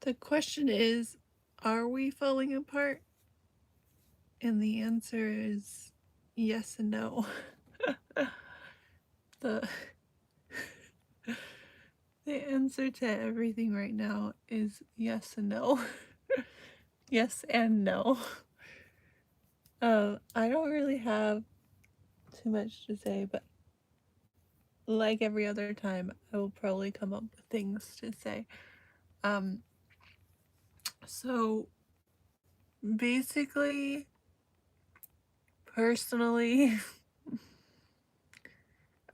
The question is, are we falling apart? And the answer is yes and no. the the answer to everything right now is yes and no. Yes and no. I don't really have too much to say, but like every other time, I will probably come up with things to say. Um, so basically, personally,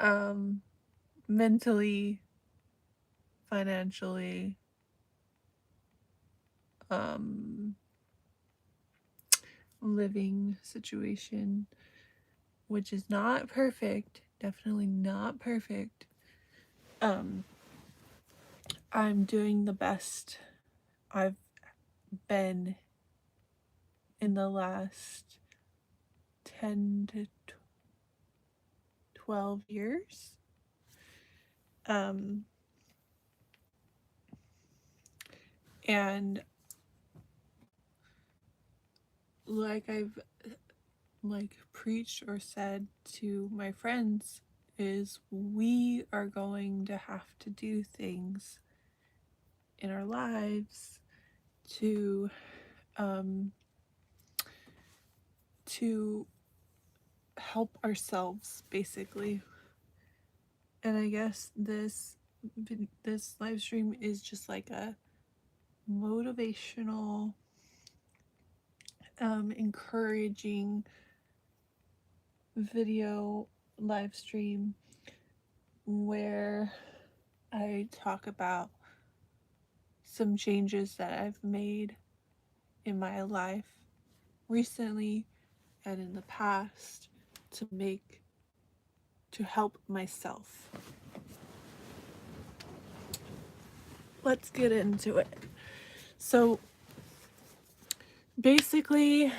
um, mentally, financially, um, living situation, which is not perfect, definitely not perfect. Um, I'm doing the best I've been in the last 10 to 12 years. Um, and like I've preached or said to my friends is we are going to have to do things in our lives to um to help ourselves basically. And I guess this live stream is just like a motivational encouraging video live stream where I talk about some changes that I've made in my life recently and in the past to help myself. Let's get into it. So basically,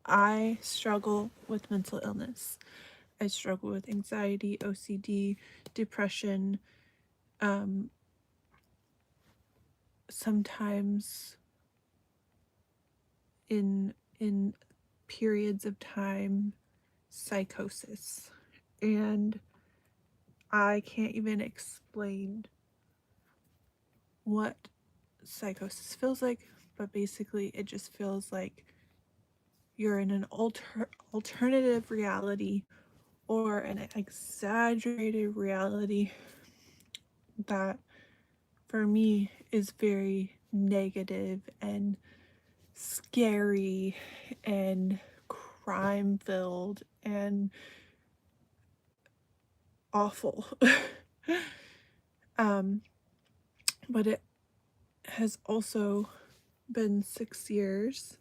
I struggle with mental illness. I struggle with anxiety, OCD, depression, sometimes in periods of time, psychosis. And I can't even explain what psychosis feels like, but basically it just feels like you're in an alternative reality or an exaggerated reality that for me is very negative and scary and crime filled and awful. um but it has also been 6 years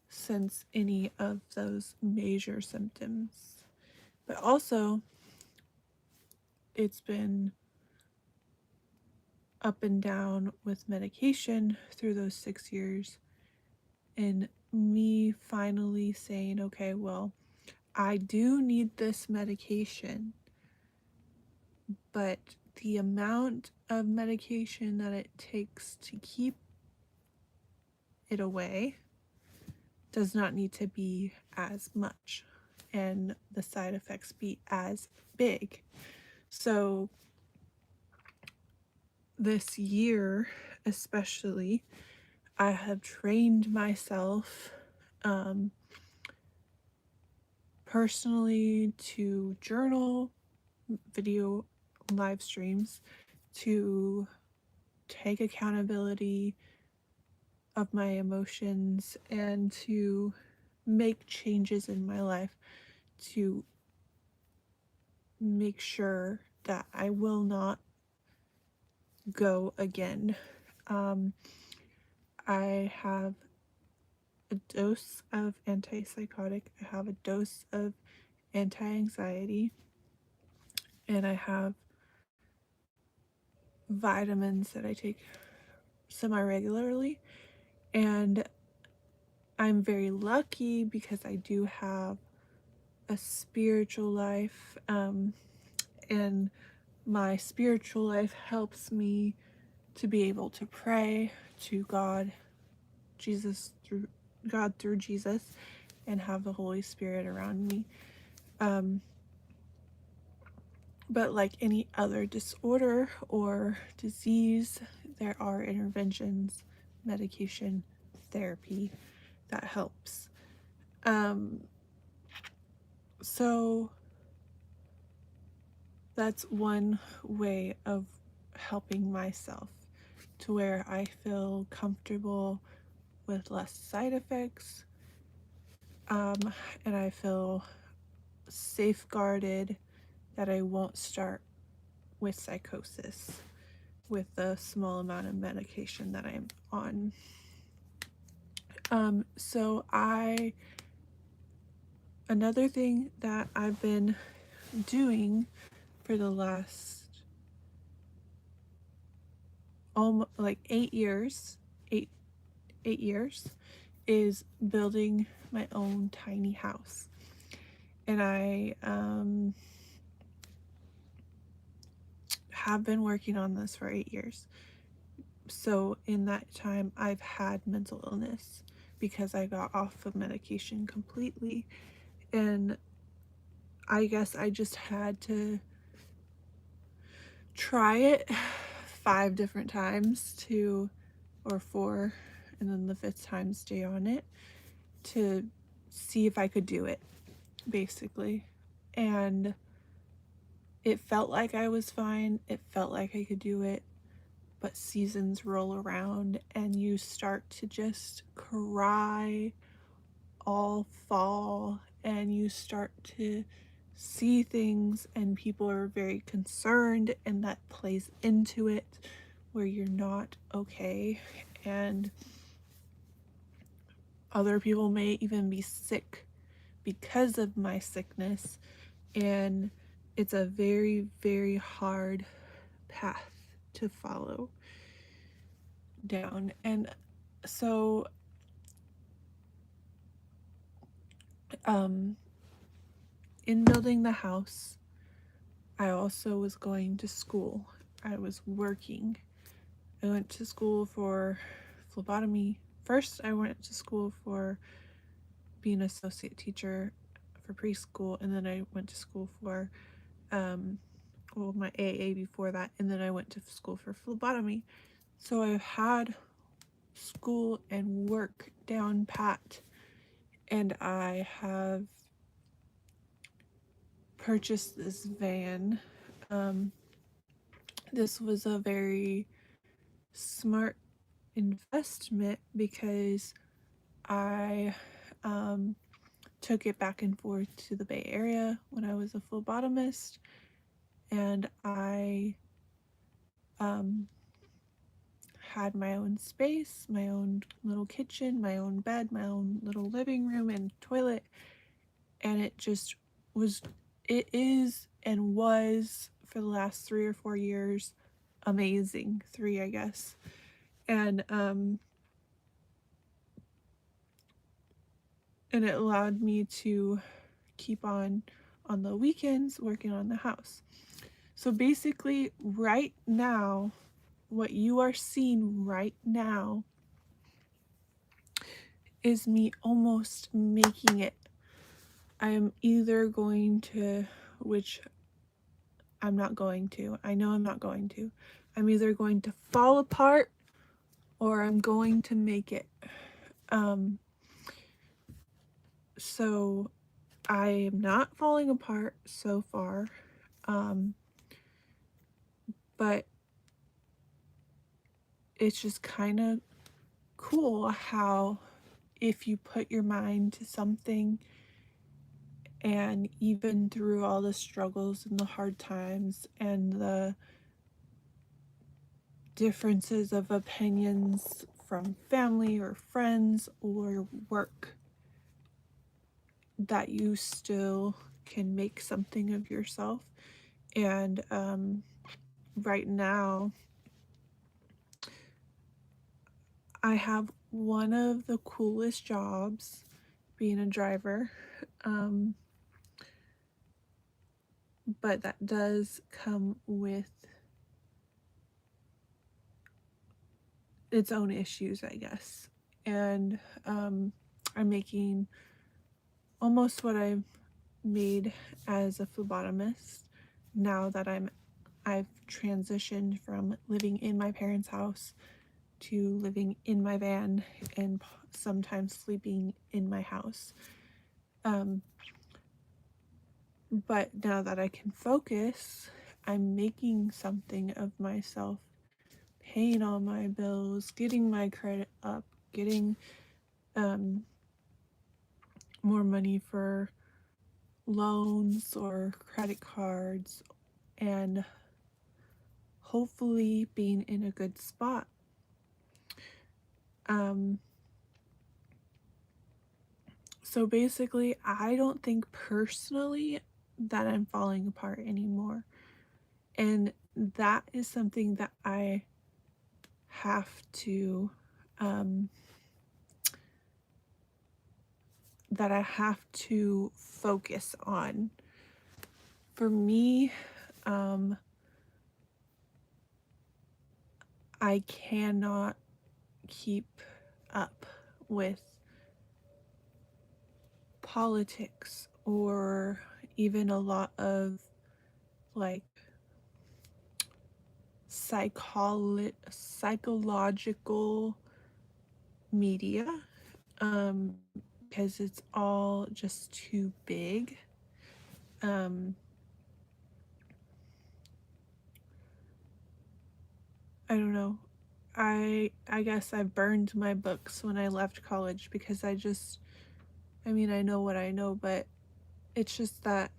since any of those major symptoms. But also, it's been up and down with medication through those 6 years, and me finally saying, okay, well, I do need this medication, but the amount of medication that it takes to keep it away does not need to be as much and the side effects be as big. So this year especially, I have trained myself personally to journal, video live streams, to take accountability of my emotions, and to make changes in my life to make sure that I will not go again. I have a dose of antipsychotic, I have a dose of anti-anxiety, and I have vitamins that I take semi-regularly. And I'm very lucky because I do have a spiritual life, and my spiritual life helps me to be able to pray to God through Jesus, and have the Holy Spirit around me. But like any other disorder or disease, there are interventions, medication, therapy that helps. So that's one way of helping myself, to where I feel comfortable with less side effects, and I feel safeguarded that I won't start with psychosis with the small amount of medication that I'm on. Another thing that I've been doing for the last almost like 8 years is building my own tiny house. And I have been working on this for 8 years. So in that time, I've had mental illness because I got off of medication completely. And I guess I just had to try it 5 different times or 4, and then the 5th time stay on it to see if I could do it, basically. And it felt like I was fine. It felt like I could do it. But seasons roll around and you start to just cry all fall, and you start to see things, and people are very concerned, and that plays into it where you're not okay, and other people may even be sick because of my sickness, and it's a very, very hard path to follow down. And so in building the house, I also was going to school. I was working. I went to school for phlebotomy. First, I went to school for being an associate teacher for preschool, and then I went to school for my AA before that, and then I went to school for phlebotomy. So I've had school and work down pat, and I have purchased this van. This was a very smart investment because I took it back and forth to the Bay Area when I was a phlebotomist, and I had my own space, my own little kitchen, my own bed, my own little living room and toilet, and it is and was for the last 3 or 4 years amazing. 3, I guess. And it allowed me to keep on the weekends working on the house. So basically, right now, what you are seeing right now is me almost making it. I am either going to, which I'm not going to, I know I'm not going to, I'm either going to fall apart or I'm going to make it. So I am not falling apart so far, but it's just kind of cool how if you put your mind to something, and even through all the struggles and the hard times and the differences of opinions from family or friends or work, that you still can make something of yourself. And right now, I have one of the coolest jobs, being a driver, but that does come with its own issues, I guess. And I'm making almost what I've made as a phlebotomist now that I've transitioned from living in my parents' house to living in my van and sometimes sleeping in my house. But now that I can focus, I'm making something of myself, paying all my bills, getting my credit up, getting more money for loans or credit cards, and hopefully being in a good spot. So basically, I don't think personally that I'm falling apart anymore. And that is something that I have to focus on. For me, I cannot keep up with politics or even a lot of like psychological media, because it's all just too big. I don't know. I guess I burned my books when I left college because I mean, I know what I know, but it's just that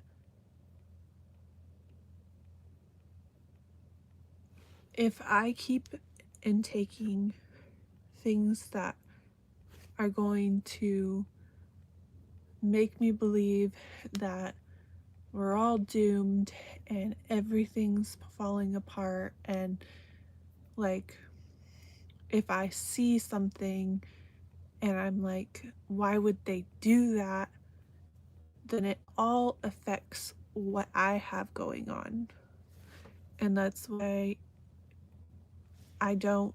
if I keep intaking things that are going to make me believe that we're all doomed and everything's falling apart, and like if I see something and I'm like, why would they do that? Then it all affects what I have going on. And that's why I don't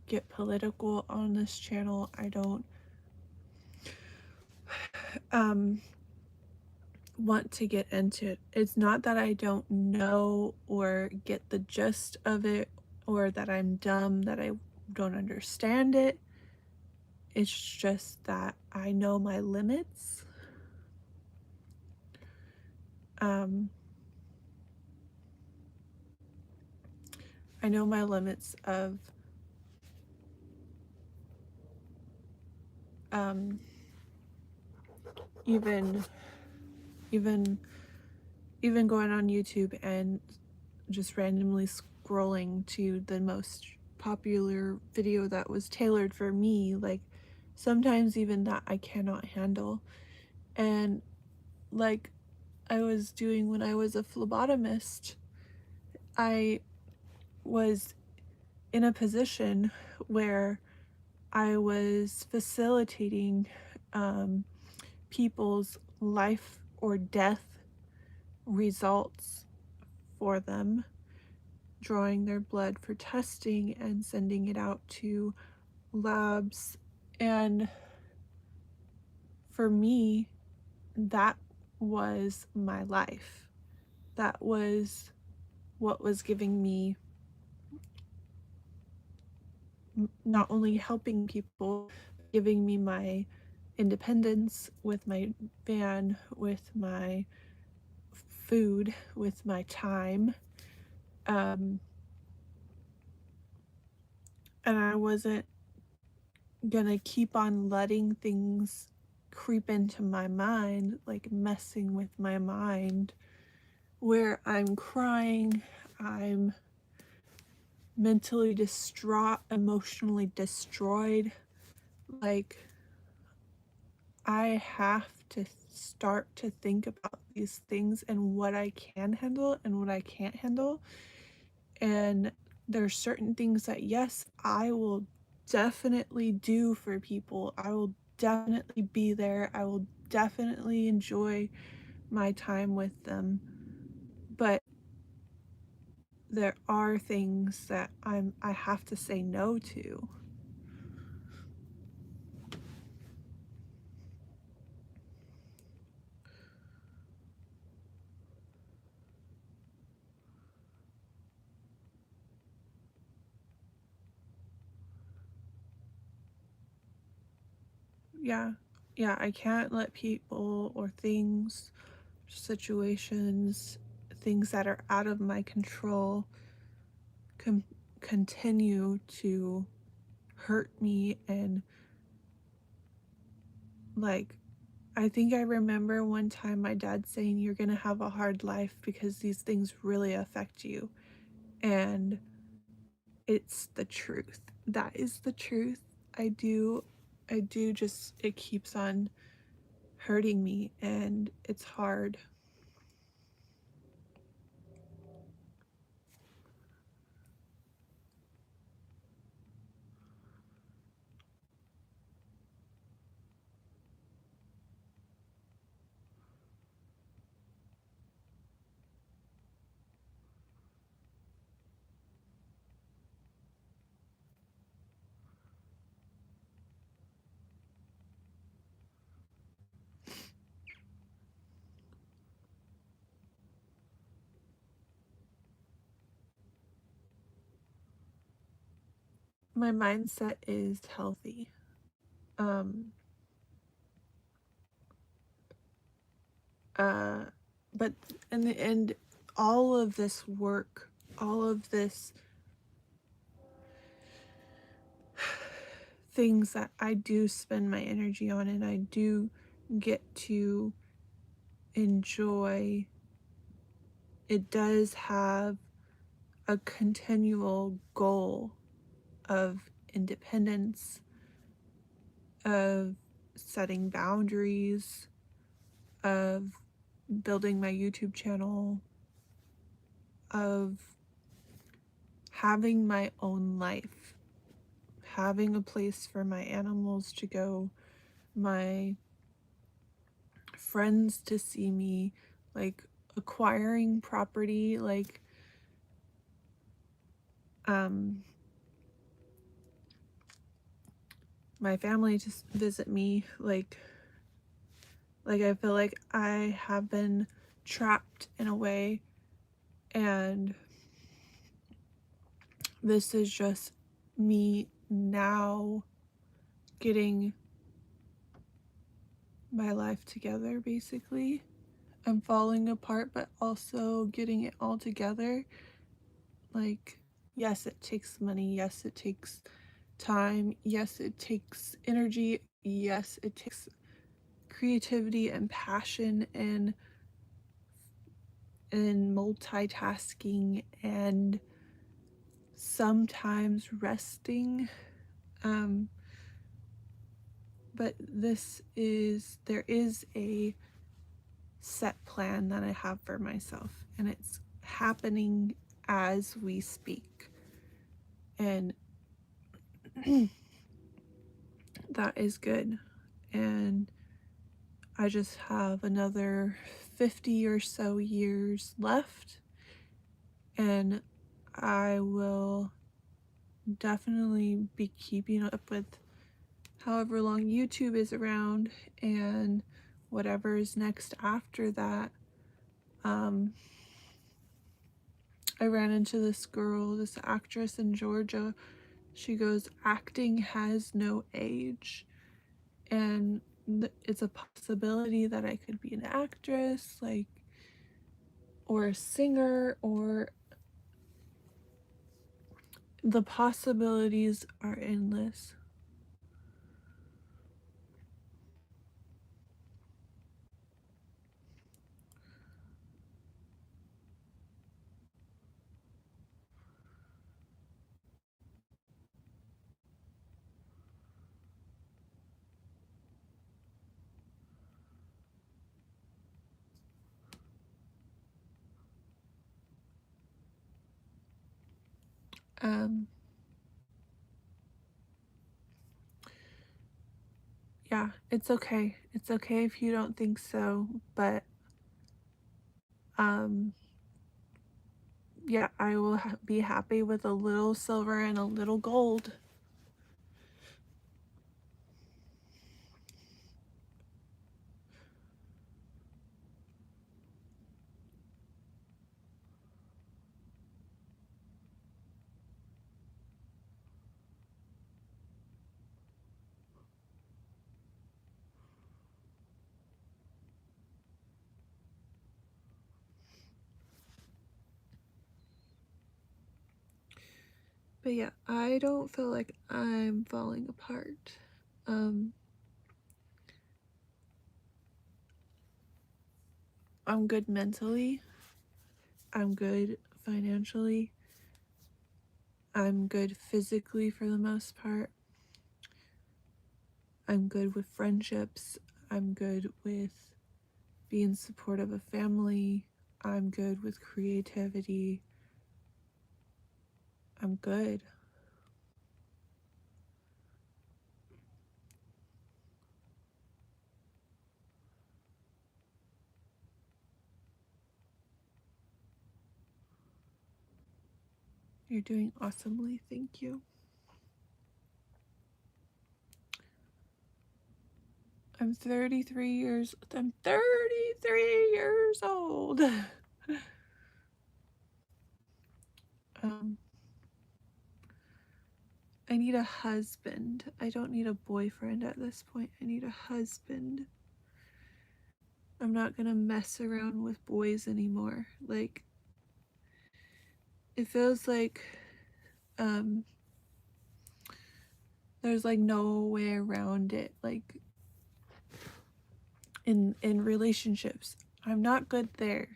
get political on this channel. I don't want to get into it. It's not that I don't know or get the gist of it or that I'm dumb, that I don't understand it. It's just that I know my limits. I know my limits of even even even going on YouTube and just randomly scrolling to the most popular video that was tailored for me, like sometimes even that I cannot handle. And like I was doing when I was a phlebotomist, I was in a position where I was facilitating people's life or death results for them, drawing their blood for testing and sending it out to labs. And for me, that was my life. That was what was giving me not only helping people, giving me my independence with my van, with my food, with my time. And I wasn't gonna keep on letting things creep into my mind, like messing with my mind, where I'm crying, I'm mentally distraught, emotionally destroyed. Like, I have to start to think about these things and what I can handle and what I can't handle. And there's certain things that, yes, I will definitely do for people. I will definitely be there. I will definitely enjoy my time with them. But there are things that I have to say no to. Yeah. Yeah, I can't let people or things, situations, things that are out of my control com- continue to hurt me. And like, I think I remember one time my dad saying, "You're going to have a hard life because these things really affect you." And it's the truth. That is the truth. I do just, it keeps on hurting me and it's hard. My mindset is healthy. Um, uh, but in the end, all of this work, all of this things that I do spend my energy on and I do get to enjoy, it does have a continual goal of independence, of setting boundaries, of building my YouTube channel, of having my own life, having a place for my animals to go, my friends to see me, like acquiring property, like um my family to visit me, like I feel like I have been trapped in a way, and this is just me now getting my life together basically. I'm falling apart, but also getting it all together. Like, yes, it takes money. Yes, it takes time. Yes, it takes energy. Yes, it takes creativity and passion and multitasking and sometimes resting. Um, but there is a set plan that I have for myself, and it's happening as we speak. And that is good. And I just have another 50 or so years left, and I will definitely be keeping up with however long YouTube is around and whatever is next after that. Um, I ran into this girl, this actress in Georgia. She goes, "Acting has no age." And it's a possibility that I could be an actress, like, or a singer, or the possibilities are endless. Um, yeah, it's okay. It's okay if you don't think so, but um, yeah, I will be happy with a little silver and a little gold. But yeah, I don't feel like I'm falling apart. I'm good mentally. I'm good financially. I'm good physically for the most part. I'm good with friendships. I'm good with being supportive of family. I'm good with creativity. I'm good. You're doing awesomely. Thank you. I'm 33 years old. um I need a husband. I don't need a boyfriend at this point. I need a husband. I'm not going to mess around with boys anymore. Like it feels like um there's like no way around it, like in relationships. I'm not good there.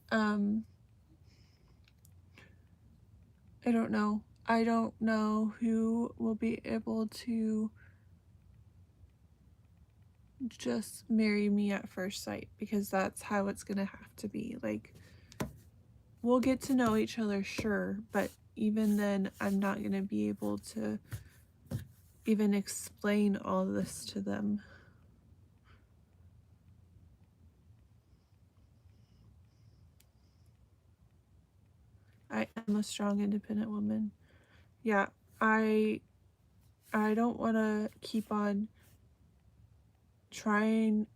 um I don't know. I don't know who will be able to just marry me at first sight, because that's how it's gonna have to be. Like, we'll get to know each other, sure, but even then, I'm not gonna be able to even explain all this to them. I am a strong, independent woman. Yeah, I don't want to keep on trying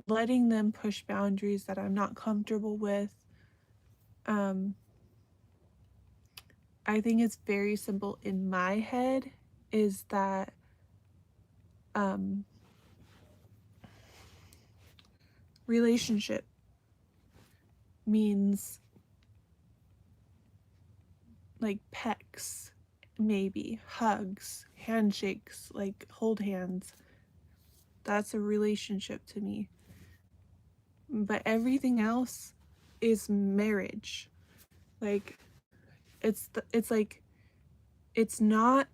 letting them push boundaries that I'm not comfortable with. Um, I think it's very simple in my head is that um, relationship means like pecks, maybe hugs, handshakes, like hold hands. That's a relationship to me. But everything else is marriage. Like it's like it's not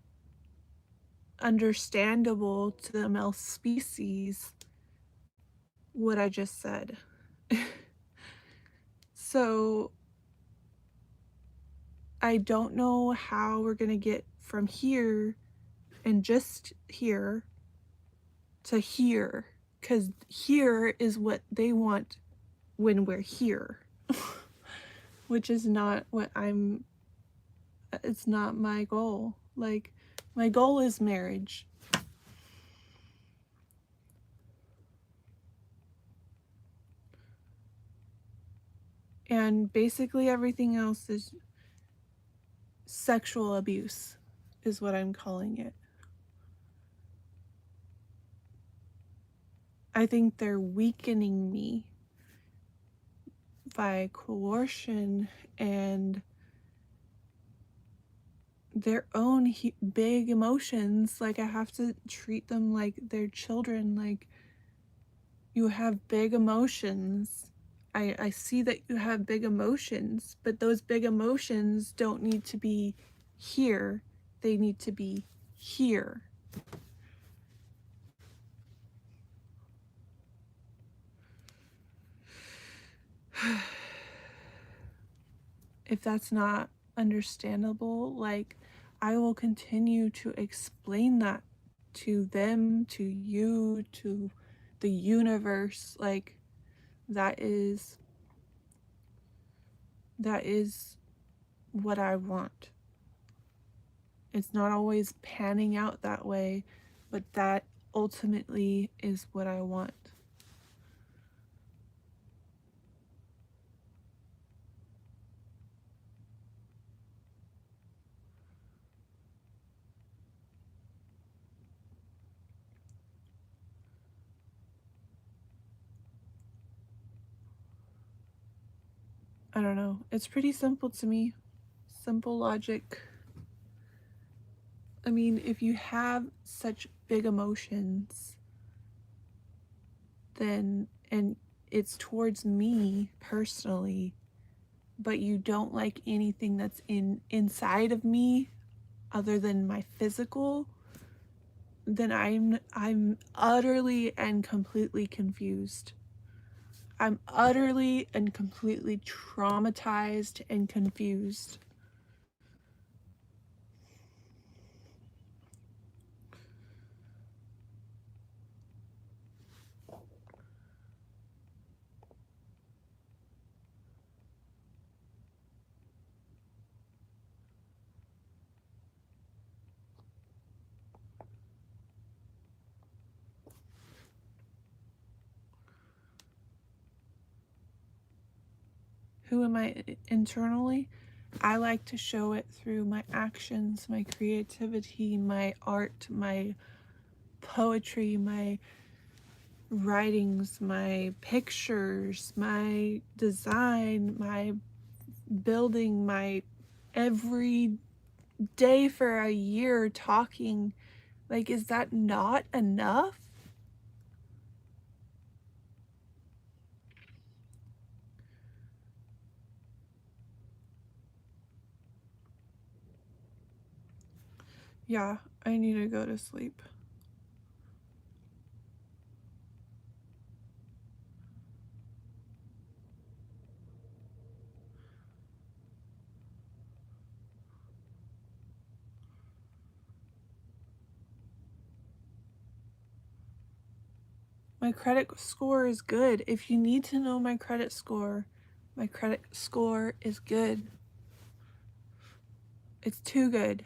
understandable to the male species what I just said. So I don't know how we're going to get from here and just here to here, because here is what they want when we're here, which is not what it's not my goal. Like, my goal is marriage. And basically everything else is sexual abuse, is what I'm calling it. I think they're weakening me by coercion and their own big emotions. Like, I have to treat them like they're children. Like, you have big emotions. I see that you have big emotions, but those big emotions don't need to be here. They need to be here. If that's not understandable, like, I will continue to explain that to them, to you, to the universe. Like, that is that is what I want. It's not always panning out that way, but that ultimately is what I want. I don't know. It's pretty simple to me. Simple logic. I mean, if you have such big emotions, then, and it's towards me personally, but you don't like anything that's inside of me other than my physical, then I'm utterly and completely confused. I'm utterly and completely traumatized and confused. Who am I internally? I like to show it through my actions, my creativity, my art, my poetry, my writings, my pictures, my design, my building, my every day for a year talking. Like, is that not enough? Yeah, I need to go to sleep. My credit score is good. If you need to know my credit score is good. It's too good.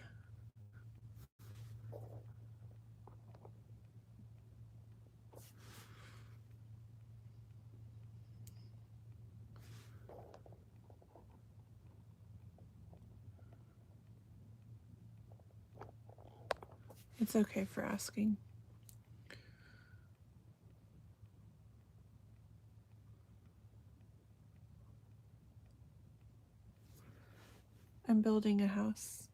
It's okay for asking. I'm building a house.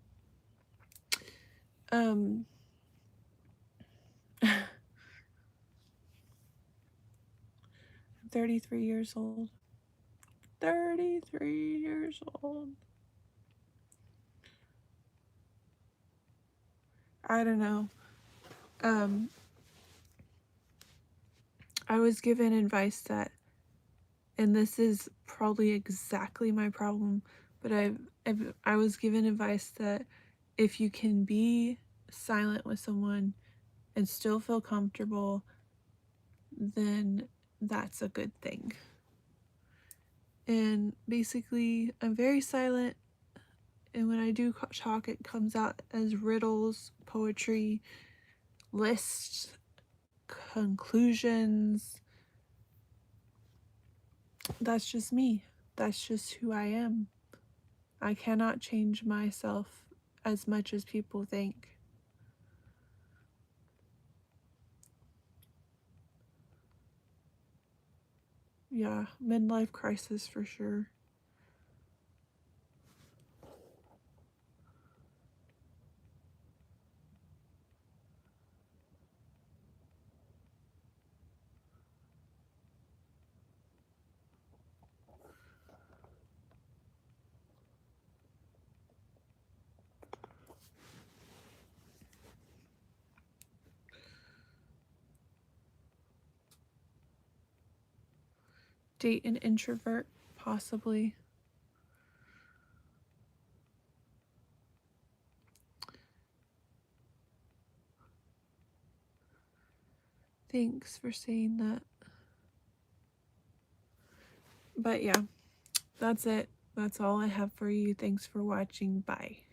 I'm 33 years old. 33 years old. I don't know. I was given advice that, and this is probably exactly my problem, but I was given advice that if you can be silent with someone and still feel comfortable, then that's a good thing. And basically, I'm very silent, and when I do talk, it comes out as riddles, poetry, lists, conclusions. That's just me. That's just who I am. I cannot change myself as much as people think. Yeah, midlife crisis for sure. Date an introvert, possibly. Thanks for saying that. But yeah, that's it. That's all I have for you. Thanks for watching. Bye.